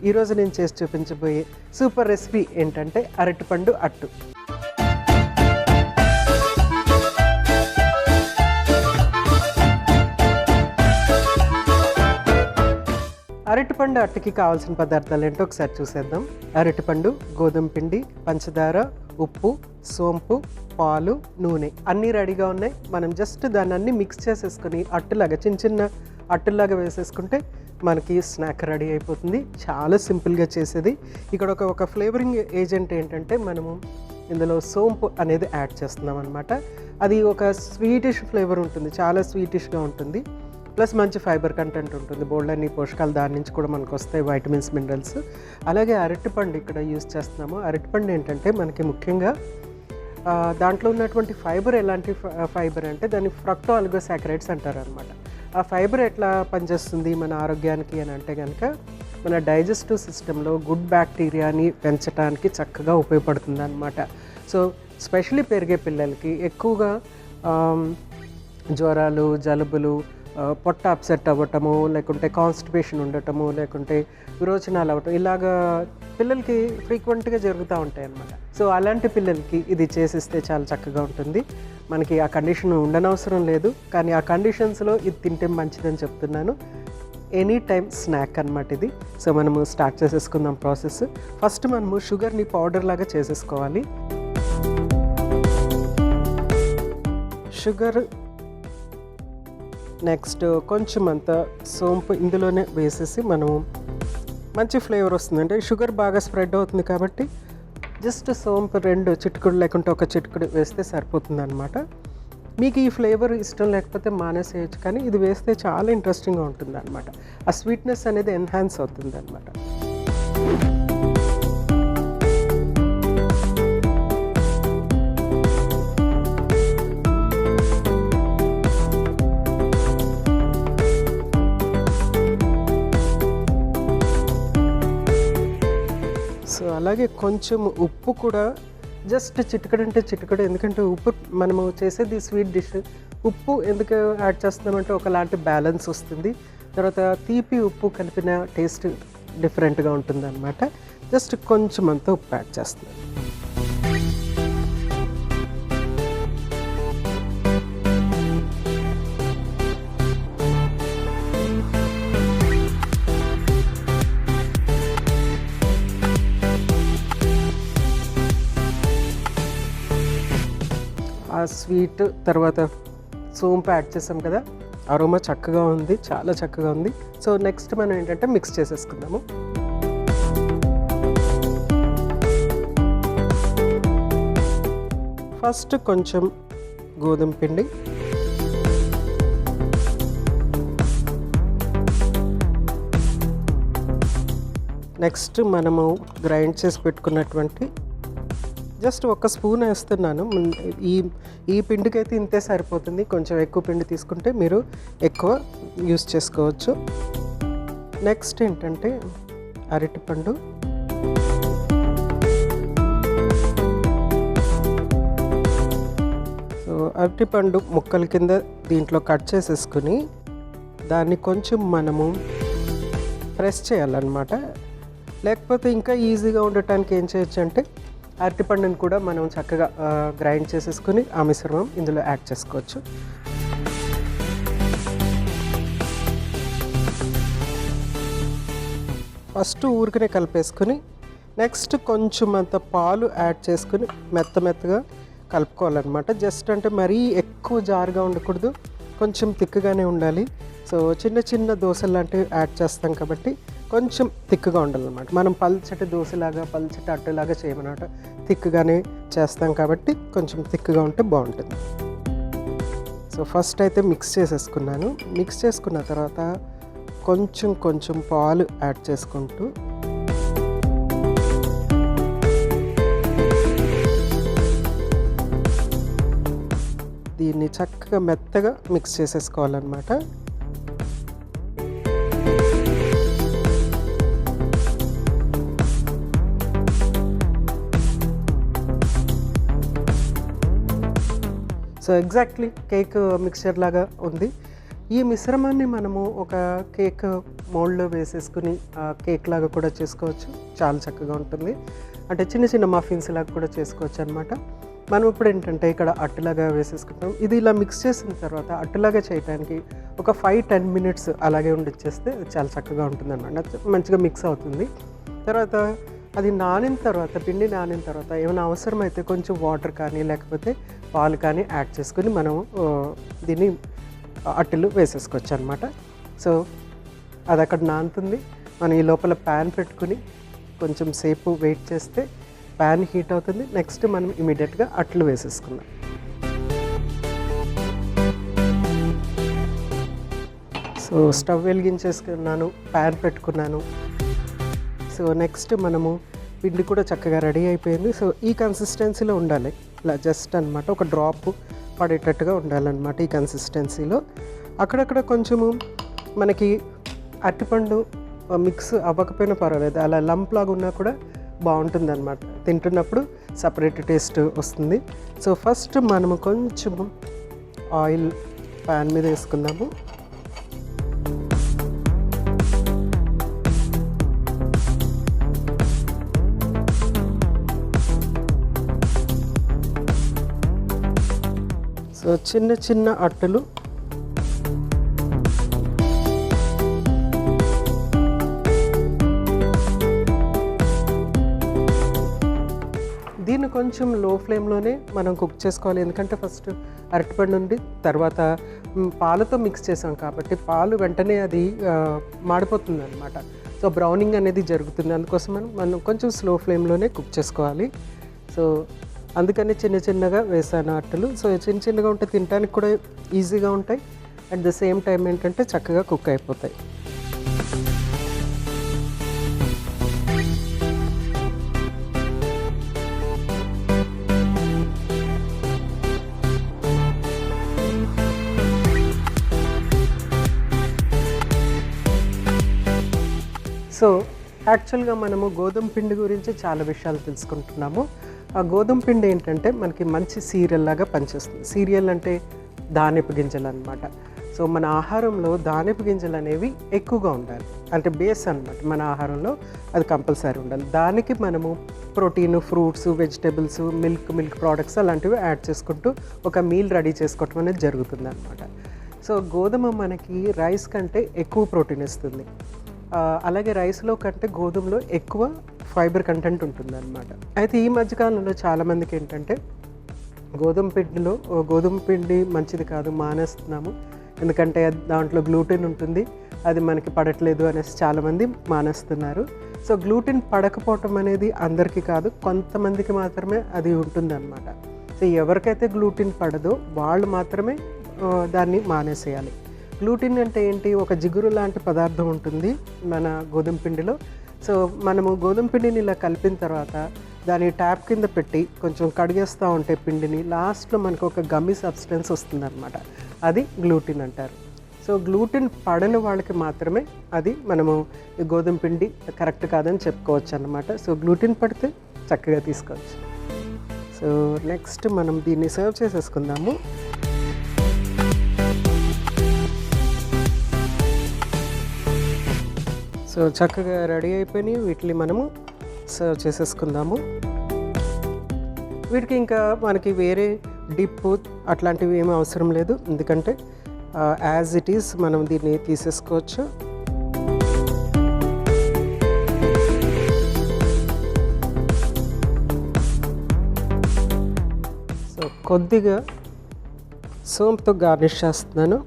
ఈరోజు నేను చేసి చూపించబోయే సూపర్ రెసిపీ ఏంటంటే అరటిపండు అట్టు. అరటిపండు అట్టుకి కావాల్సిన పదార్థాలు ఏంటో ఒకసారి చూసేద్దాం. అరటిపండు, గోధుమ పిండి, పంచదార, ఉప్పు, సోంపు, పాలు, నూనె అన్నీ రెడీగా ఉన్నాయి. మనం జస్ట్ దాన్ని అన్నీ మిక్స్ చేసేసుకొని అట్టులాగా చిన్న చిన్న అట్టులాగా వేసేసుకుంటే మనకి స్నాక్ రెడీ అయిపోతుంది. చాలా సింపుల్గా చేసేది. ఇక్కడ ఒక ఫ్లేవరింగ్ ఏజెంట్ ఏంటంటే మనము ఇందులో సోంపు అనేది యాడ్ చేస్తున్నాం అనమాట. అది ఒక స్వీటిష్ ఫ్లేవర్ ఉంటుంది, చాలా స్వీటిష్గా ఉంటుంది. ప్లస్ మంచి ఫైబర్ కంటెంట్ ఉంటుంది, బోల్డ్ అన్ని పోషకాలు దాని నుంచి కూడా మనకు వస్తాయి, వైటమిన్స్, మినరల్స్. అలాగే అరటిపండు ఇక్కడ యూజ్ చేస్తున్నాము. అరటిపండు ఏంటంటే మనకి ముఖ్యంగా దాంట్లో ఉన్నటువంటి ఫైబర్ ఎలాంటి ఫైబర్ అంటే దాన్ని ఫ్రక్టోఆలిగోసాకరైడ్స్ అంటారు అనమాట. ఆ ఫైబర్ ఎట్లా పనిచేస్తుంది మన ఆరోగ్యానికి అని అంటే కనుక మన డైజెస్టివ్ సిస్టంలో గుడ్ బ్యాక్టీరియాని పెంచడానికి చక్కగా ఉపయోగపడుతుంది అనమాట. సో స్పెషల్లీ పెరిగే పిల్లలకి ఎక్కువగా జ్వరాలు, జలుబులు, పొట్ట అప్సెట్ అవ్వటము, లేకుంటే కాన్స్టిపేషన్ ఉండటము, లేకుంటే విరోచనాలు అవ్వటం, ఇలాగా పిల్లలకి ఫ్రీక్వెంట్గా జరుగుతూ ఉంటాయి అన్నమాట. సో అలాంటి పిల్లలకి ఇది చేసిస్తే చాలా చక్కగా ఉంటుంది. మనకి ఆ కండిషన్ ఉండనవసరం లేదు, కానీ ఆ కండిషన్స్లో ఇది తింటే మంచిదని చెప్తున్నాను. ఎనీ టైం స్నాక్ అన్నమాట ఇది. సో మనము స్టార్ట్ చేసేసుకుందాం ప్రాసెస్. ఫస్ట్ మనము షుగర్ని పౌడర్ లాగా చేసేసుకోవాలి. షుగర్, నెక్స్ట్ కొంచెం అంత సోంపు ఇందులోనే వేసేసి మనము మంచి ఫ్లేవర్ వస్తుంది. అంటే షుగర్ బాగా స్ప్రెడ్ అవుతుంది కాబట్టి జస్ట్ సోంపు 2 చిటికుడు లేకుంటే 1 చిటికుడు వేస్తే సరిపోతుంది అనమాట. మీకు ఈ ఫ్లేవర్ ఇష్టం లేకపోతే మానేసేయచ్చు, కానీ ఇది వేస్తే చాలా ఇంట్రెస్టింగ్గా ఉంటుంది అనమాట. ఆ స్వీట్నెస్ అనేది ఎన్హాన్స్ అవుతుంది అనమాట. సో అలాగే కొంచెం ఉప్పు కూడా జస్ట్ చిటికడు అంటే చిటికడు, ఎందుకంటే ఉప్పు మనము చేసేది స్వీట్ డిష్. ఉప్పు ఎందుకు యాడ్ చేస్తున్నామంటే ఒకలాంటి బ్యాలెన్స్ వస్తుంది. తర్వాత తీపి ఉప్పు కలిపిన టేస్ట్ డిఫరెంట్గా ఉంటుంది అనమాట. జస్ట్ కొంచెం అంతా ఉప్పు యాడ్ చేస్తున్నాను. ఆ స్వీట్ తర్వాత సోంపు యాడ్ చేసాం కదా, అరోమా చక్కగా ఉంది, చాలా చక్కగా ఉంది. సో నెక్స్ట్ మనం ఏంటంటే మిక్స్ చేసేసుకుందాము. ఫస్ట్ కొంచెం గోధుమ పిండి, నెక్స్ట్ మనము గ్రైండ్ చేసి పెట్టుకున్నటువంటి జస్ట్ 1 స్పూన్ వేస్తున్నాను. ఈ పిండికి అయితే ఇంతే సరిపోతుంది. కొంచెం ఎక్కువ పిండి తీసుకుంటే మీరు ఎక్కువ యూస్ చేసుకోవచ్చు. నెక్స్ట్ ఏంటంటే అరటిపండు, సో అరటిపండు ముక్కల కింద దీంట్లో కట్ చేసేసుకుని దాన్ని కొంచెం మనము ప్రెస్ చేయాలన్నమాట. లేకపోతే ఇంకా ఈజీగా ఉండటానికి ఏం చేయొచ్చు అంటే అరటిపండుని కూడా మనం చక్కగా గ్రైండ్ చేసేసుకుని ఆ మిశ్రమం ఇందులో యాడ్ చేసుకోవచ్చు. ఫస్ట్ ఊరికనే కలిపేసుకుని నెక్స్ట్ కొంచెం అంత పాలు యాడ్ చేసుకుని మెత్తగా కలుపుకోవాలన్నమాట. జస్ట్ అంటే మరీ ఎక్కువ జారుగా ఉండకూడదు, కొంచెం తిక్కుగానే ఉండాలి. సో చిన్న చిన్న దోశలు లాంటివి యాడ్ చేస్తాం కాబట్టి కొంచెం తిక్కుగా ఉండాలన్నమాట. మనం పల్చటి దోశలాగా, పల్చటి అట్టులాగా చేయమన్నమాట. తిక్కుగానే చేస్తాం కాబట్టి కొంచెం తిక్కుగా ఉంటే బాగుంటుంది. సో ఫస్ట్ అయితే మిక్స్ చేసేసుకున్నాను. మిక్స్ చేసుకున్న తర్వాత కొంచెం పాలు యాడ్ చేసుకుంటూ దీన్ని చక్కగా మెత్తగా మిక్స్ చేసేసుకోవాలన్నమాట. సో ఎగ్జాక్ట్లీ కేక్ మిక్చర్ లాగా ఉంది. ఈ మిశ్రమాన్ని మనము ఒక కేక్ మౌల్డ్లో వేసేసుకుని కేక్ లాగా కూడా చేసుకోవచ్చు, చాలా చక్కగా ఉంటుంది. అంటే చిన్న చిన్న మఫిన్స్ లాగా కూడా చేసుకోవచ్చు అనమాట. మనం ఇప్పుడు ఏంటంటే ఇక్కడ అట్టులాగా వేసేసుకుంటాం. ఇది ఇలా మిక్స్ చేసిన తర్వాత అట్టులాగా చేయడానికి ఒక 5-10 మినిట్స్ అలాగే ఉండిచ్చేస్తే చాలా చక్కగా ఉంటుంది అనమాట. మంచిగా మిక్స్ అవుతుంది. తర్వాత అది నానిన తర్వాత, పిండి నానిన తర్వాత ఏమైనా అవసరమైతే కొంచెం వాటర్ కానీ లేకపోతే పాలు కానీ యాడ్ చేసుకుని మనం దీన్ని అట్టులు వేసేసుకోవచ్చు అనమాట. సో అది అక్కడ నానుతుంది. మనం ఈ లోపల ప్యాన్ పెట్టుకుని కొంచెం సేపు వెయిట్ చేస్తే ప్యాన్ హీట్ అవుతుంది. నెక్స్ట్ మనం ఇమీడియట్గా అట్లు వేసేసుకుందాం. సో స్టవ్ వెలిగించేసుకున్నాను, ప్యాన్ పెట్టుకున్నాను. సో నెక్స్ట్ మనము పిండి కూడా చక్కగా రెడీ అయిపోయింది. సో ఈ కన్సిస్టెన్సీలో ఉండాలి, ఇలా జస్ట్ అనమాట ఒక డ్రాప్ పడేటట్టుగా ఉండాలన్నమాట ఈ కన్సిస్టెన్సీలో. అక్కడక్కడ కొంచెము మనకి అరటిపండు మిక్స్ అవ్వకపోయినా పర్వాలేదు, అలా లంప్ లాగా ఉన్నా కూడా బాగుంటుంది అనమాట. తింటున్నప్పుడు సపరేట్ టేస్ట్ వస్తుంది. సో ఫస్ట్ మనము కొంచెం ఆయిల్ ప్యాన్ మీద వేసుకుందాము. సో చిన్న చిన్న అట్టలు దీన్ని కొంచెం లో ఫ్లేమ్లోనే మనం కుక్ చేసుకోవాలి. ఎందుకంటే ఫస్ట్ అరటిపండు నుండి తర్వాత పాలతో మిక్స్ చేసాం కాబట్టి పాలు వెంటనే అది మాడిపోతుంది అనమాట. సో బ్రౌనింగ్ అనేది జరుగుతుంది. అందుకోసం మనం కొంచెం స్లో ఫ్లేమ్లోనే కుక్ చేసుకోవాలి. సో అందుకని చిన్న చిన్నగా వేసాను అట్టలు. సో చిన్న చిన్నగా ఉంటే తినడానికి కూడా ఈజీగా ఉంటాయి. అట్ ద సేమ్ టైం ఏంటంటే చక్కగా కుక్ అయిపోతాయి. సో యాక్చువల్గా మనము గోధుమ పిండి గురించి చాలా విషయాలు తెలుసుకుంటున్నాము. ఆ గోధుమ పిండి ఏంటంటే మనకి మంచి సీరియల్ లాగా పనిచేస్తుంది. సీరియల్ అంటే ధాన్యపు గింజలు అనమాట. సో మన ఆహారంలో ధాన్యపు గింజలు అనేవి ఎక్కువగా ఉండాలి, అంటే బేస్ అనమాట. మన ఆహారంలో అది కంపల్సరీ ఉండాలి. దానికి మనము protein, fruits, vegetables, milk products అలాంటివి యాడ్ చేసుకుంటూ ఒక మీల్ రెడీ చేసుకోవటం అనేది జరుగుతుంది అనమాట. సో గోధుమ మనకి రైస్ కంటే ఎక్కువ ప్రోటీన్ ఇస్తుంది. అలాగే రైస్లో కంటే గోధుమలో ఎక్కువ ఫైబర్ కంటెంట్ ఉంటుంది అనమాట. అయితే ఈ మధ్యకాలంలో చాలామందికి ఏంటంటే గోధుమ పిండి మంచిది కాదు, మానేస్తున్నాము, ఎందుకంటే దాంట్లో గ్లూటెన్ ఉంటుంది, అది మనకి పడట్లేదు అనేసి చాలామంది మానేస్తున్నారు. సో గ్లూటెన్ పడకపోవటం అనేది అందరికీ కాదు, కొంతమందికి మాత్రమే అది ఉంటుందన్నమాట. సో ఎవరికైతే గ్లూటెన్ పడదో వాళ్ళు మాత్రమే దాన్ని మానేసేయాలి. గ్లూటెన్ అంటే ఏంటి? ఒక జిగురు లాంటి పదార్థం ఉంటుంది మన గోధుమ పిండిలో. సో మనము గోధుమ పిండిని ఇలా కలిపిన తర్వాత దాన్ని ట్యాప్ కింద పెట్టి కొంచెం కడిగేస్తూ ఉంటే పిండిని లాస్ట్లో మనకు ఒక గమ్మీ సబ్స్టెన్స్ వస్తుందన్నమాట. అది గ్లూటెన్ అంటారు. సో గ్లూటెన్ పడని వాళ్ళకి మాత్రమే అది మనము గోధుమ పిండి కరెక్ట్ కాదని చెప్పుకోవచ్చు అన్నమాట. సో గ్లూటెన్ పడితే చక్కగా తీసుకోవచ్చు. సో నెక్స్ట్ మనం దీన్ని సర్వ్ చేసేసుకుందాము. సో చక్కగా రెడీ అయిపోయినాయి. వీటిని మనము సర్వ్ చేసేసుకుందాము. వీటికి ఇంకా మనకి వేరే డిప్ అట్లాంటివి ఏమీ అవసరం లేదు, ఎందుకంటే యాజ్ ఇట్ ఈస్ మనం దీన్ని తీసేసుకోవచ్చు. సో కొద్దిగా సోంపుతో గార్నిష్ చేస్తున్నాను.